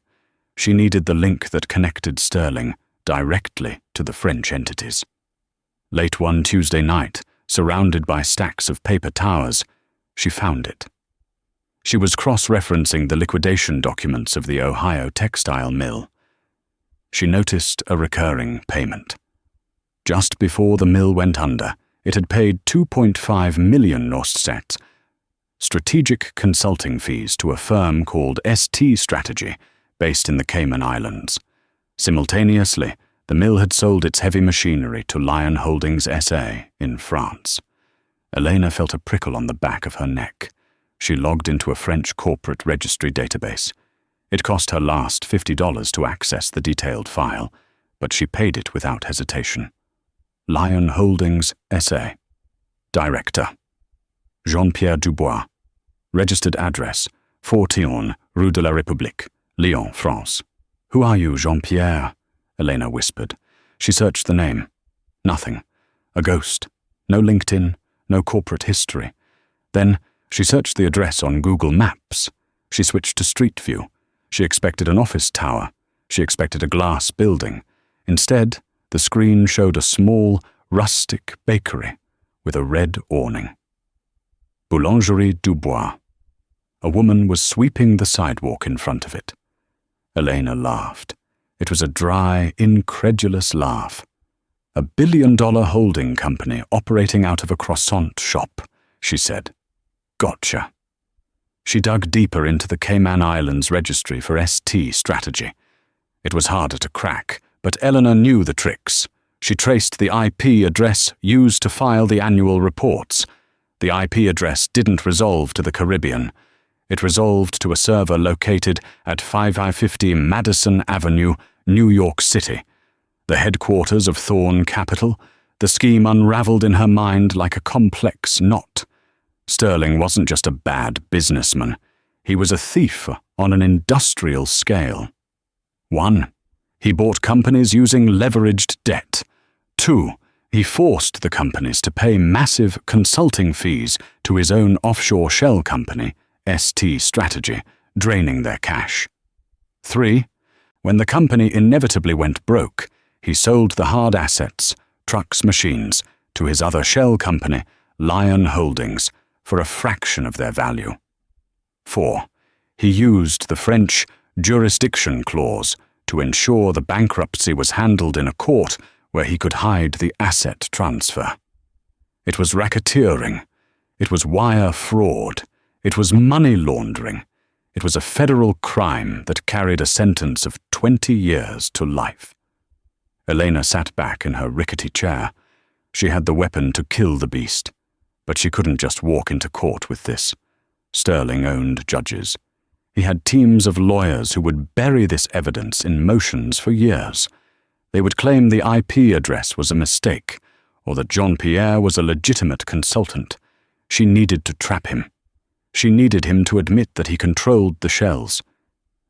She needed the link that connected Sterling directly to the French entities. Late one Tuesday night, surrounded by stacks of paper towers, she found it. She was cross-referencing the liquidation documents of the Ohio textile mill. She noticed a recurring payment. Just before the mill went under, it had paid 2.5 million Nordsets, strategic consulting fees to a firm called ST Strategy, based in the Cayman Islands. Simultaneously, the mill had sold its heavy machinery to Lion Holdings SA in France. Elena felt a prickle on the back of her neck. She logged into a French corporate registry database. It cost her last $50 to access the detailed file, but she paid it without hesitation. Lion Holdings SA. Director: Jean-Pierre Dubois. Registered address: 41 Rue de la République, Lyon, France. "Who are you, Jean-Pierre?" Elena whispered. She searched the name. Nothing. A ghost. No LinkedIn, no corporate history. Then she searched the address on Google Maps. She switched to Street View. She expected an office tower. She expected a glass building. Instead, the screen showed a small, rustic bakery with a red awning. Boulangerie Dubois. A woman was sweeping the sidewalk in front of it. Elena laughed. It was a dry, incredulous laugh. "A billion-dollar holding company operating out of a croissant shop," she said. "Gotcha." She dug deeper into the Cayman Islands registry for ST Strategy. It was harder to crack, but Elena knew the tricks. She traced the IP address used to file the annual reports. The IP address didn't resolve to the Caribbean. It resolved to a server located at 5550 Madison Avenue, New York City. The headquarters of Thorne Capital. The scheme unraveled in her mind like a complex knot. Sterling wasn't just a bad businessman. He was a thief on an industrial scale. 1. He bought companies using leveraged debt. 2. He forced the companies to pay massive consulting fees to his own offshore shell company, ST Strategy, draining their cash. 3. When the company inevitably went broke, he sold the hard assets, trucks, machines, to his other shell company, Lion Holdings, for a fraction of their value. 4. He used the French jurisdiction clause to ensure the bankruptcy was handled in a court where he could hide the asset transfer. It was racketeering. It was wire fraud. It was money laundering. It was a federal crime that carried a sentence of 20 years to life. Elena sat back in her rickety chair. She had the weapon to kill the beast, but she couldn't just walk into court with this. Sterling owned judges. He had teams of lawyers who would bury this evidence in motions for years. They would claim the IP address was a mistake, or that Jean-Pierre was a legitimate consultant. She needed to trap him. She needed him to admit that he controlled the shells.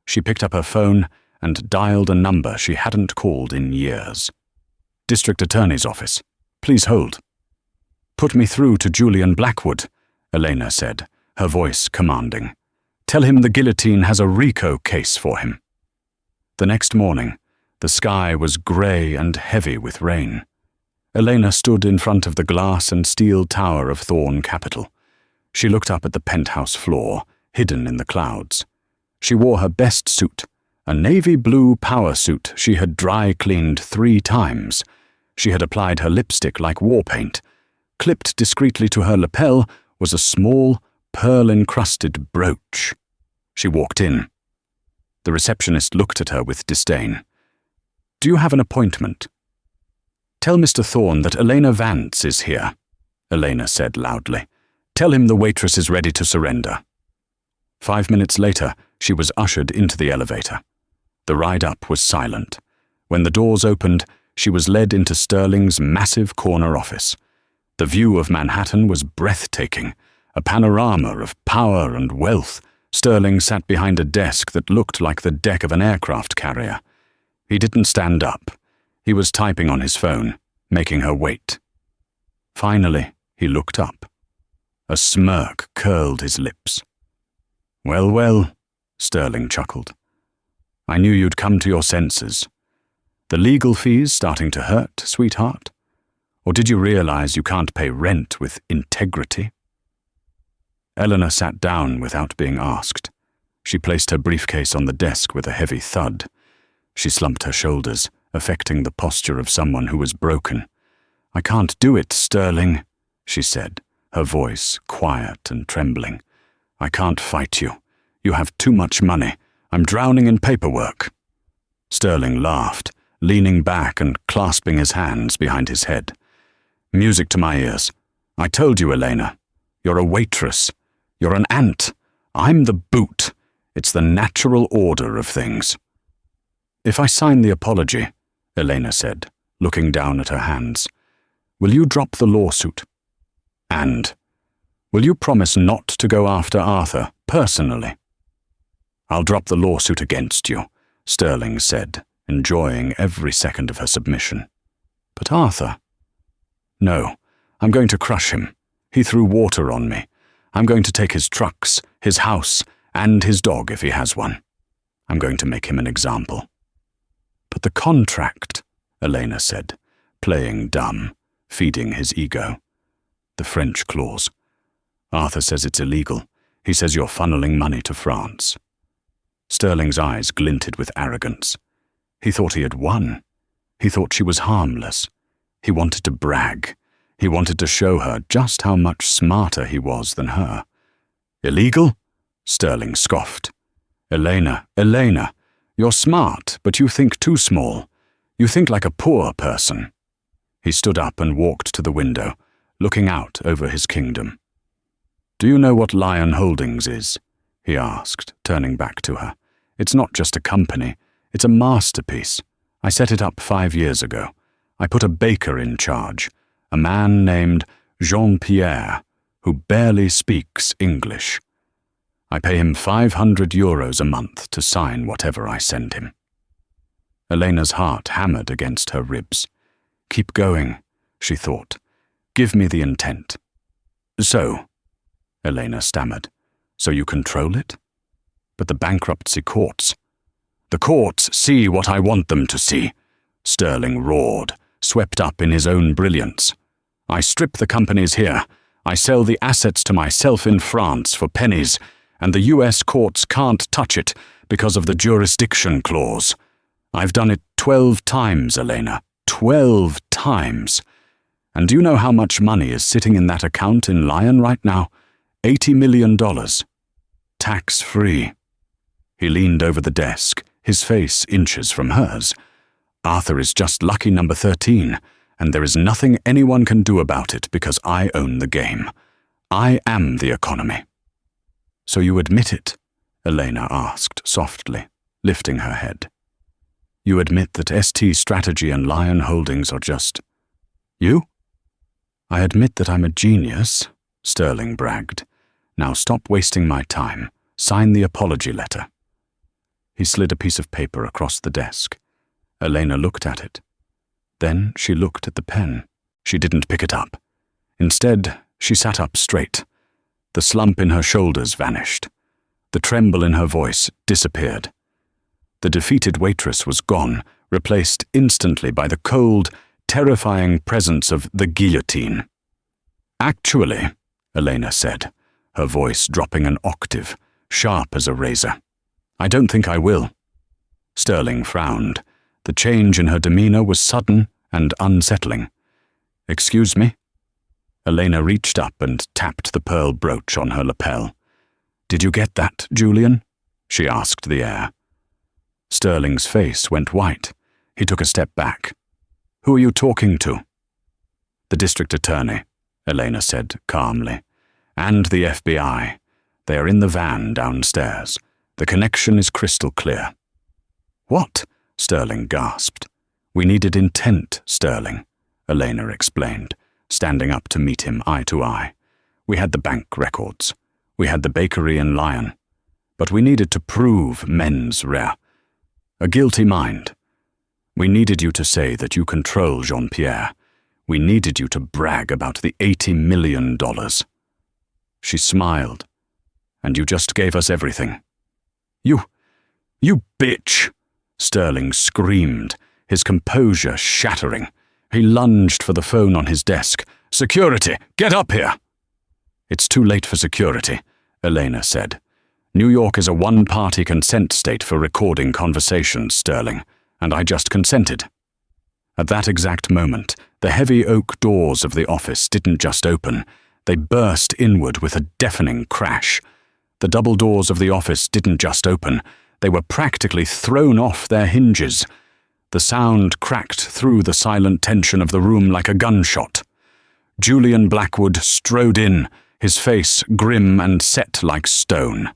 She picked up her phone and dialed a number she hadn't called in years. "District Attorney's Office. Please hold." "Put me through to Julian Blackwood," Elena said, her voice commanding. "Tell him the Guillotine has a RICO case for him." The next morning, the sky was grey and heavy with rain. Elena stood in front of the glass and steel tower of Thorne Capital. She looked up at the penthouse floor, hidden in the clouds. She wore her best suit, a navy blue power suit she had dry cleaned 3 times. She had applied her lipstick like war paint. Clipped discreetly to her lapel was a small, pearl-encrusted brooch. She walked in. The receptionist looked at her with disdain. "Do you have an appointment?" "Tell Mr. Thorne that Elena Vance is here," Elena said loudly. "Tell him the waitress is ready to surrender." 5 minutes later, she was ushered into the elevator. The ride up was silent. When the doors opened, she was led into Sterling's massive corner office. The view of Manhattan was breathtaking, a panorama of power and wealth. Sterling sat behind a desk that looked like the deck of an aircraft carrier. He didn't stand up. He was typing on his phone, making her wait. Finally, he looked up. A smirk curled his lips. "Well, well," Sterling chuckled. "I knew you'd come to your senses. The legal fees starting to hurt, sweetheart? Or did you realize you can't pay rent with integrity? Eleanor sat down without being asked. She placed her briefcase on the desk with a heavy thud. She slumped her shoulders, affecting the posture of someone who was broken. "I can't do it, Sterling," she said, her voice quiet and trembling. "I can't fight you. You have too much money. I'm drowning in paperwork." Sterling laughed, leaning back and clasping his hands behind his head. "Music to my ears. I told you, Elena. You're a waitress. You're an ant. I'm the boot. It's the natural order of things." "If I sign the apology," Elena said, looking down at her hands, "will you drop the lawsuit? And will you promise not to go after Arthur personally?" "I'll drop the lawsuit against you," Sterling said, enjoying every second of her submission. "But Arthur—" "No, I'm going to crush him. He threw water on me. I'm going to take his trucks, his house, and his dog if he has one. I'm going to make him an example." "But the contract," Elena said, playing dumb, feeding his ego. "The French clause. Arthur says it's illegal. He says you're funneling money to France." Sterling's eyes glinted with arrogance. He thought he had won. He thought she was harmless. He wanted to brag. He wanted to show her just how much smarter he was than her. "Illegal?" Sterling scoffed. Elena, you're smart, but you think too small. You think like a poor person." He stood up and walked to the window, looking out over his kingdom. "Do you know what Lion Holdings is?" he asked, turning back to her. "It's not just a company. It's a masterpiece. I set it up 5 years ago. I put a baker in charge, a man named Jean-Pierre, who barely speaks English. I pay him €500 a month to sign whatever I send him." Elena's heart hammered against her ribs. "Keep going," she thought. "Give me the intent." "So," Elena stammered, "so you control it? But the bankruptcy courts—" "The courts see what I want them to see," Sterling roared, swept up in his own brilliance. "I strip the companies here. I sell the assets to myself in France for pennies, and the US courts can't touch it because of the jurisdiction clause. I've done it 12 times, Elena. 12 times. And do you know how much money is sitting in that account in Lion right now? $80 million. Tax-free." He leaned over the desk, his face inches from hers. "Arthur is just lucky number 13, and there is nothing anyone can do about it because I own the game. I am the economy." "So you admit it?" Elena asked softly, lifting her head. "You admit that ST Strategy and Lion Holdings are just—" "You?" "I admit that I'm a genius," Sterling bragged. "Now stop wasting my time. Sign the apology letter." He slid a piece of paper across the desk. Elena looked at it. Then she looked at the pen. She didn't pick it up. Instead, she sat up straight. The slump in her shoulders vanished. The tremble in her voice disappeared. The defeated waitress was gone, replaced instantly by the cold, terrifying presence of the guillotine. "Actually," Elena said, her voice dropping an octave, sharp as a razor, "I don't think I will." Sterling frowned. The change in her demeanor was sudden and unsettling. "Excuse me?" Elena reached up and tapped the pearl brooch on her lapel. "Did you get that, Julian?" she asked the air. Sterling's face went white. He took a step back. "Who are you talking to?" "The district attorney," Elena said calmly, "and the FBI. They are in the van downstairs. The connection is crystal clear." "What?" Sterling gasped. "We needed intent, Sterling," Elena explained, standing up to meet him eye to eye. "We had the bank records. We had the bakery in Lion. But we needed to prove mens rea. A guilty mind. We needed you to say that you control Jean-Pierre. We needed you to brag about the $80 million. She smiled. "And you just gave us everything." You bitch!" Sterling screamed, his composure shattering. He lunged for the phone on his desk. "Security, get up here!" "It's too late for security," Elena said. "New York is a one-party consent state for recording conversations, Sterling, and I just consented." At that exact moment, the heavy oak doors of the office didn't just open, they burst inward with a deafening crash. The double doors of the office didn't just open, they were practically thrown off their hinges. The sound cracked through the silent tension of the room like a gunshot. Julian Blackwood strode in, his face grim and set like stone.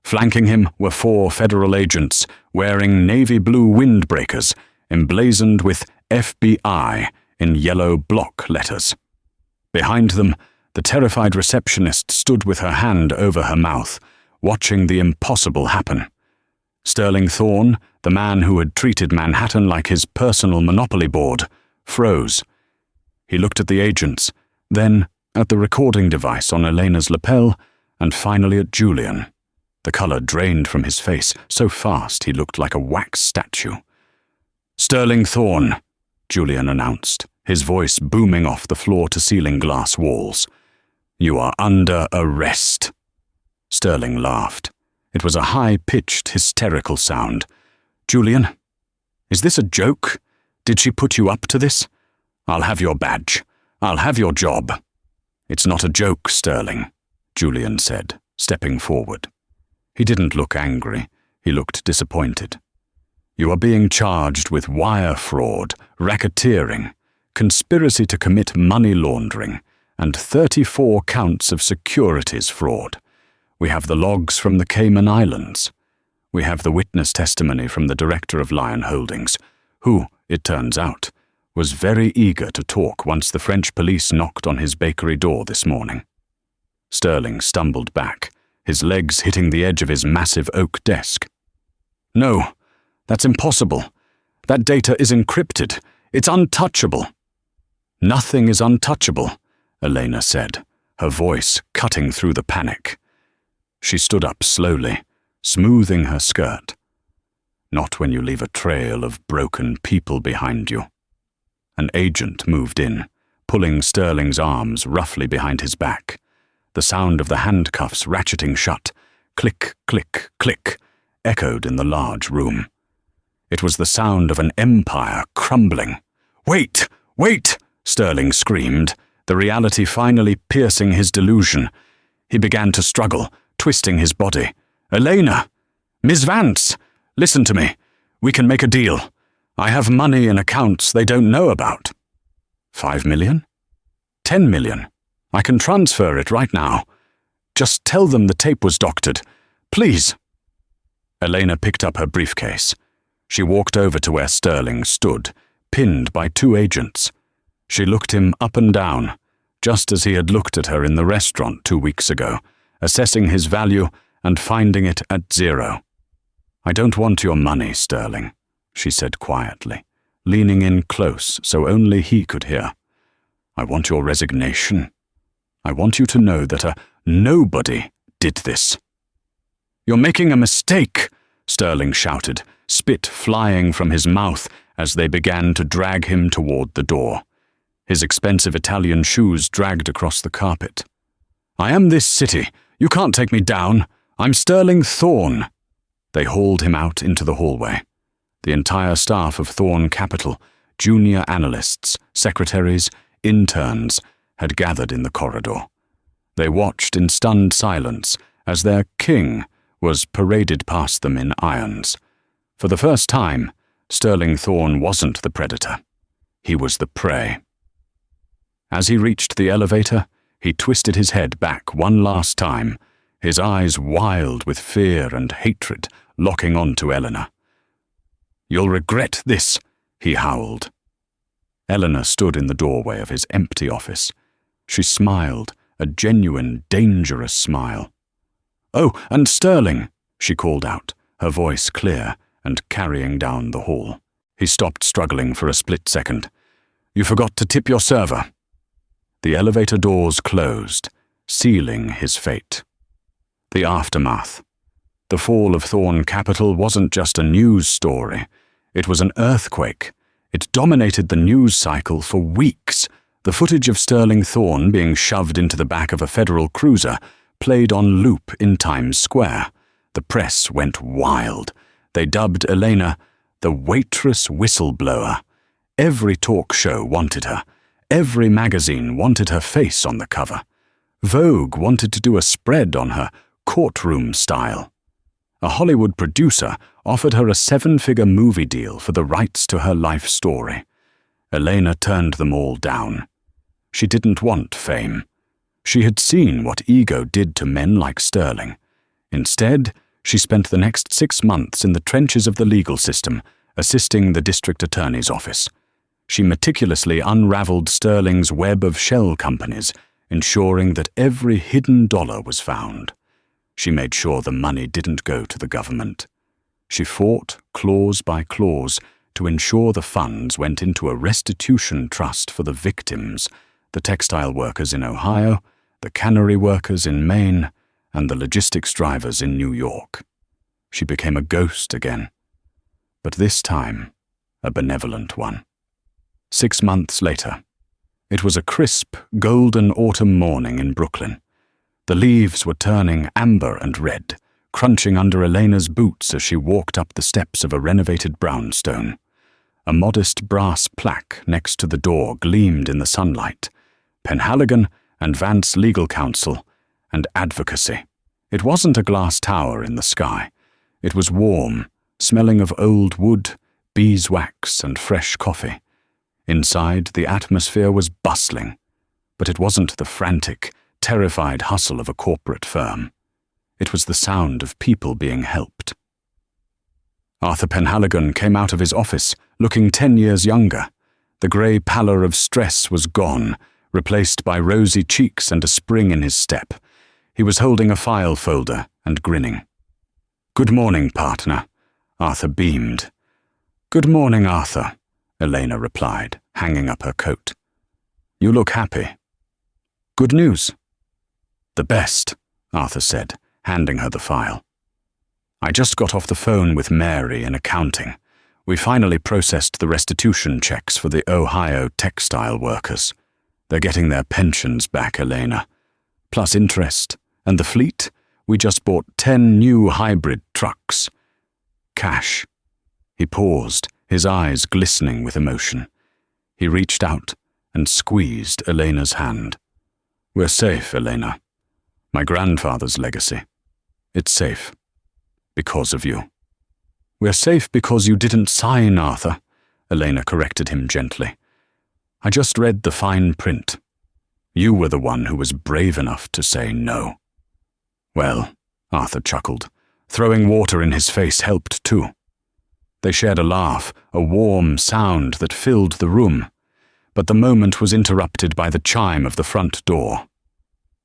Flanking him were 4 federal agents, wearing navy blue windbreakers, emblazoned with FBI in yellow block letters. Behind them, the terrified receptionist stood with her hand over her mouth, watching the impossible happen. Sterling Thorne, the man who had treated Manhattan like his personal monopoly board, froze. He looked at the agents, then at the recording device on Elena's lapel, and finally at Julian. The color drained from his face so fast he looked like a wax statue. "Sterling Thorne," Julian announced, his voice booming off the floor-to-ceiling glass walls. "You are under arrest." Sterling laughed. It was a high-pitched, hysterical sound. "Julian, is this a joke? Did she put you up to this? I'll have your badge. I'll have your job." "It's not a joke, Sterling," Julian said, stepping forward. He didn't look angry. He looked disappointed. "You are being charged with wire fraud, racketeering, conspiracy to commit money laundering, and 34 counts of securities fraud. We have the logs from the Cayman Islands. We have the witness testimony from the director of Lion Holdings, who, it turns out, was very eager to talk once the French police knocked on his bakery door this morning." Sterling stumbled back, his legs hitting the edge of his massive oak desk. "No, that's impossible. That data is encrypted. It's untouchable." "Nothing is untouchable," Elena said, her voice cutting through the panic. She stood up slowly, smoothing her skirt. "Not when you leave a trail of broken people behind you." An agent moved in, pulling Sterling's arms roughly behind his back. The sound of the handcuffs ratcheting shut, click, click, click, echoed in the large room. It was the sound of an empire crumbling. "Wait! Wait!" Sterling screamed, the reality finally piercing his delusion. He began to struggle, twisting his body. "Elena! Miss Vance! Listen to me. We can make a deal. I have money in accounts they don't know about." "5 million? 10 million? I can transfer it right now. Just tell them the tape was doctored. Please." Elena picked up her briefcase. She walked over to where Sterling stood, pinned by 2 agents. She looked him up and down, just as he had looked at her in the restaurant 2 weeks ago, assessing his value and finding it at 0. "I don't want your money, Sterling," she said quietly, leaning in close so only he could hear. "I want your resignation. I want you to know that a nobody did this." "You're making a mistake," Sterling shouted, spit flying from his mouth as they began to drag him toward the door. His expensive Italian shoes dragged across the carpet. "I am this city. You can't take me down. I'm Sterling Thorne." They hauled him out into the hallway. The entire staff of Thorne Capital, junior analysts, secretaries, interns, had gathered in the corridor. They watched in stunned silence as their king was paraded past them in irons. For the first time, Sterling Thorne wasn't the predator. He was the prey. As he reached the elevator, he twisted his head back one last time, his eyes wild with fear and hatred, locking onto Elena. "You'll regret this," he howled. Elena stood in the doorway of his empty office. She smiled, a genuine, dangerous smile. "Oh, and Sterling," she called out, her voice clear and carrying down the hall. He stopped struggling for a split second. "You forgot to tip your server." The elevator doors closed, sealing his fate. The aftermath. The fall of Thorne Capital wasn't just a news story. It was an earthquake. It dominated the news cycle for weeks. The footage of Sterling Thorne being shoved into the back of a federal cruiser played on loop in Times Square. The press went wild. They dubbed Elena the Waitress whistleblower. Every talk show wanted her. Every magazine wanted her face on the cover. Vogue wanted to do a spread on her courtroom style. A Hollywood producer offered her a 7-figure movie deal for the rights to her life story. Elena turned them all down. She didn't want fame. She had seen what ego did to men like Sterling. Instead, she spent the next 6 months in the trenches of the legal system, assisting the district attorney's office. She meticulously unraveled Sterling's web of shell companies, ensuring that every hidden dollar was found. She made sure the money didn't go to the government. She fought, clause by clause, to ensure the funds went into a restitution trust for the victims, the textile workers in Ohio, the cannery workers in Maine, and the logistics drivers in New York. She became a ghost again, but this time a benevolent one. 6 months later, it was a crisp, golden autumn morning in Brooklyn. The leaves were turning amber and red, crunching under Elena's boots as she walked up the steps of a renovated brownstone. A modest brass plaque next to the door gleamed in the sunlight. Penhaligon and Vance Legal Counsel and Advocacy. It wasn't a glass tower in the sky. It was warm, smelling of old wood, beeswax, and fresh coffee. Inside, the atmosphere was bustling, but it wasn't the frantic, terrified hustle of a corporate firm. It was the sound of people being helped. Arthur Penhaligon came out of his office, looking 10 years younger. The grey pallor of stress was gone, replaced by rosy cheeks and a spring in his step. He was holding a file folder and grinning. "Good morning, partner," Arthur beamed. "Good morning, Arthur," Elena replied, hanging up her coat. "You look happy." "Good news." "The best," Arthur said, handing her the file. "I just got off the phone with Mary in accounting. We finally processed the restitution checks for the Ohio textile workers. They're getting their pensions back, Elena. Plus interest. And the fleet? We just bought 10 new hybrid trucks. Cash." He paused, his eyes glistening with emotion. He reached out and squeezed Elena's hand. "We're safe, Elena. My grandfather's legacy. It's safe. Because of you." "We're safe because you didn't sign, Arthur," Elena corrected him gently. "I just read the fine print. You were the one who was brave enough to say no." "Well," Arthur chuckled. Throwing water in his face helped too. They shared a laugh, a warm sound that filled the room. But the moment was interrupted by the chime of the front door.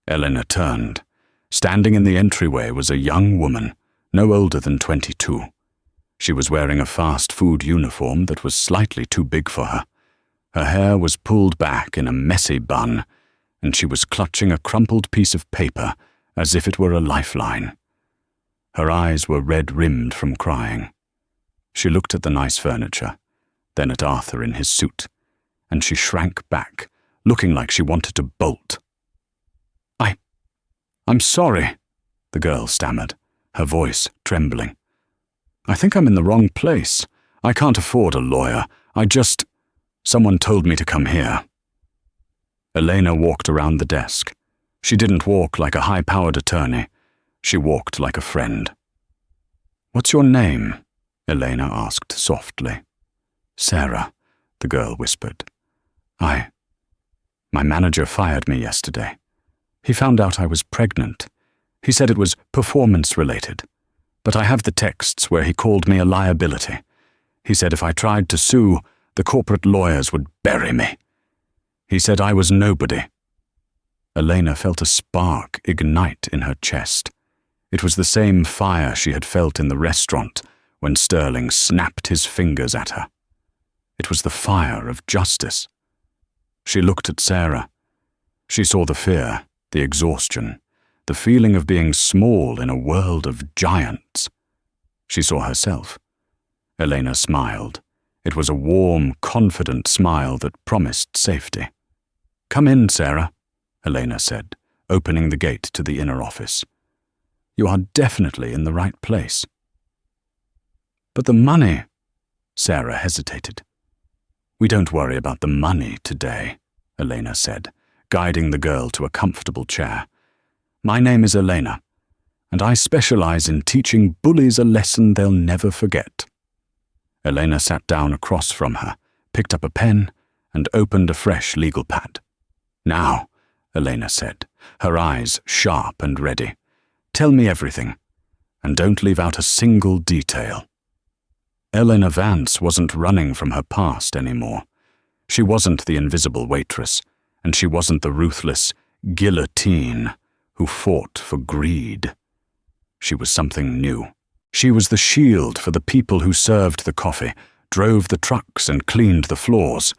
Elena turned. Standing in the entryway was a young woman, no older than 22. She was wearing a fast food uniform that was slightly too big for her. Her hair was pulled back in a messy bun, and she was clutching a crumpled piece of paper as if it were a lifeline. Her eyes were red-rimmed from crying. She looked at the nice furniture, then at Arthur in his suit, and she shrank back, looking like she wanted to bolt. I'm sorry," the girl stammered, her voice trembling. "I think I'm in the wrong place. I can't afford a lawyer. Someone told me to come here." Elena walked around the desk. She didn't walk like a high-powered attorney. She walked like a friend. "What's your name?" Elena asked softly. "Sarah," the girl whispered. My manager fired me yesterday. He found out I was pregnant. He said it was performance-related. But I have the texts where he called me a liability. He said if I tried to sue, the corporate lawyers would bury me. He said I was nobody. Elena felt a spark ignite in her chest. It was the same fire she had felt in the restaurant when Sterling snapped his fingers at her. It was the fire of justice. She looked at Sarah. She saw the fear, the exhaustion, the feeling of being small in a world of giants. She saw herself. Elena smiled, It was a warm, confident smile that promised safety. "Come in, Sarah," Elena said, opening the gate to the inner office. "You are definitely in the right place." "But the money," Sarah hesitated. "We don't worry about the money today," Elena said, guiding the girl to a comfortable chair. "My name is Elena, and I specialize in teaching bullies a lesson they'll never forget." Elena sat down across from her, picked up a pen, and opened a fresh legal pad. "Now," Elena said, her eyes sharp and ready, "tell me everything, and don't leave out a single detail." Elena Vance wasn't running from her past anymore. She wasn't the invisible waitress, and she wasn't the ruthless Guillotine who fought for greed. She was something new. She was the shield for the people who served the coffee, drove the trucks, and cleaned the floors.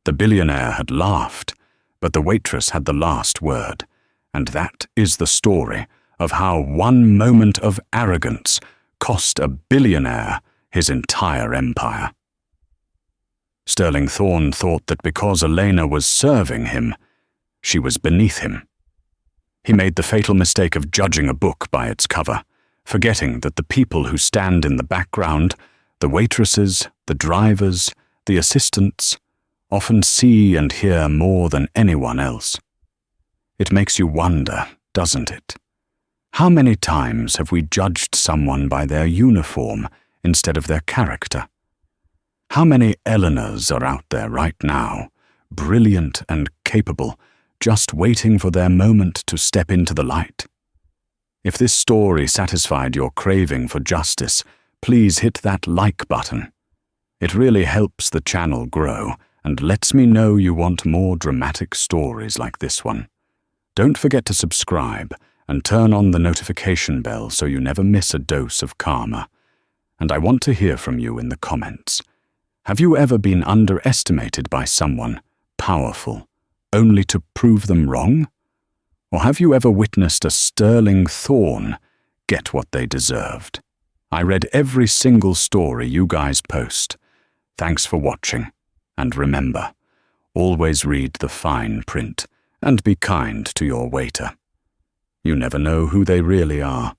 The billionaire had laughed, but the waitress had the last word, and that is the story of how one moment of arrogance cost a billionaire his entire empire. Sterling Thorne thought that because Elena was serving him, she was beneath him. He made the fatal mistake of judging a book by its cover, forgetting that the people who stand in the background, the waitresses, the drivers, the assistants, often see and hear more than anyone else. It makes you wonder, doesn't it? How many times have we judged someone by their uniform instead of their character? How many Eleanors are out there right now, brilliant and capable, just waiting for their moment to step into the light? If this story satisfied your craving for justice, please hit that like button. It really helps the channel grow and lets me know you want more dramatic stories like this one. Don't forget to subscribe and turn on the notification bell so you never miss a dose of karma. And I want to hear from you in the comments. Have you ever been underestimated by someone powerful, only to prove them wrong? Or have you ever witnessed a Sterling Thorne get what they deserved? I read every single story you guys post. Thanks for watching, and remember, always read the fine print and be kind to your waiter. You never know who they really are.